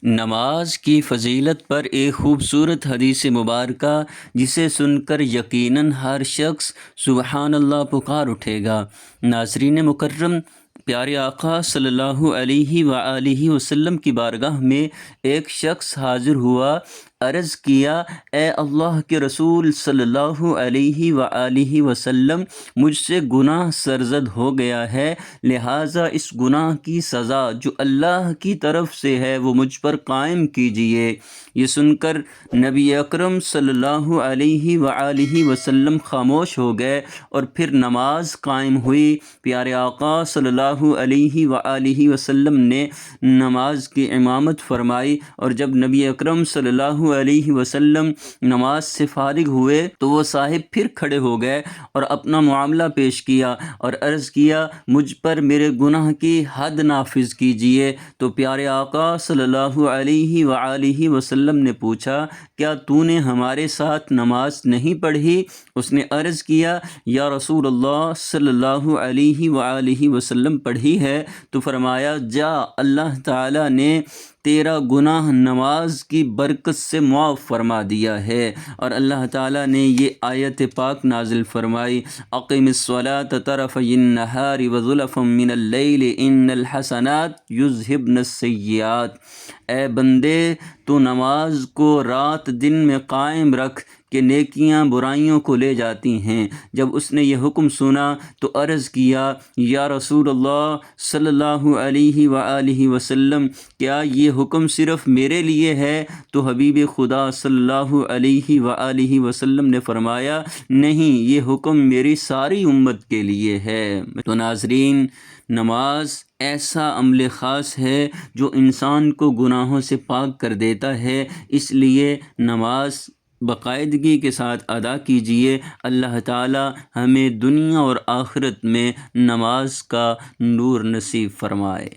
نماز کی فضیلت پر ایک خوبصورت حدیث مبارکہ جسے سن کر یقیناً ہر شخص سبحان اللہ پکار اٹھے گا۔ ناظرین مکرم، پیارے آقا صلی اللہ علیہ وآلہ وسلم کی بارگاہ میں ایک شخص حاضر ہوا، عرض کیا، اے اللہ کے رسول صلی اللہ علیہ وآلہ وسلم، مجھ سے گناہ سرزد ہو گیا ہے، لہٰذا اس گناہ کی سزا جو اللہ کی طرف سے ہے وہ مجھ پر قائم کیجئے۔ یہ سن کر نبی اکرم صلی اللہ علیہ وآلہ وسلم خاموش ہو گئے اور پھر نماز قائم ہوئی۔ پیارے آقا صلی اللہ علیہ وآلہ وسلم نے نماز کی امامت فرمائی، اور جب نبی اکرم صلی اللہ علیہ وسلم نماز سے فارغ ہوئے تو وہ صاحب پھر کھڑے ہو گئے اور اپنا معاملہ پیش کیا اور عرض کیا، مجھ پر میرے گناہ کی حد نافذ کیجئے۔ تو پیارے آقا صلی اللہ علیہ وآلہ وسلم نے پوچھا، کیا تو نے ہمارے ساتھ نماز نہیں پڑھی؟ اس نے عرض کیا، یا رسول اللہ صلی اللہ علیہ وآلہ وسلم پڑھی ہے۔ تو فرمایا، جا، اللہ تعالیٰ نے تیرا گناہ نماز کی برکت سے معاف فرما دیا ہے۔ اور اللہ تعالیٰ نے یہ آیت پاک نازل فرمائی، اقم الصلاۃ طرفی النہار وزلفا من اللیل ان الحسنات یذہبن السیئات۔ اے بندے، تو نماز کو رات دن میں قائم رکھ کہ نیکیاں برائیوں کو لے جاتی ہیں۔ جب اس نے یہ حکم سنا تو عرض کیا، یا رسول اللہ صلی اللہ علیہ وآلہ وسلم، کیا یہ حکم صرف میرے لیے ہے؟ تو حبیب خدا صلی اللہ علیہ وآلہ وسلم نے فرمایا، نہیں، یہ حکم میری ساری امت کے لیے ہے۔ تو ناظرین، نماز ایسا عمل خاص ہے جو انسان کو گناہوں سے پاک کر دیتا ہے، اس لیے نماز باقاعدگی کے ساتھ ادا کیجیے۔ اللہ تعالی ہمیں دنیا اور آخرت میں نماز کا نور نصیب فرمائے۔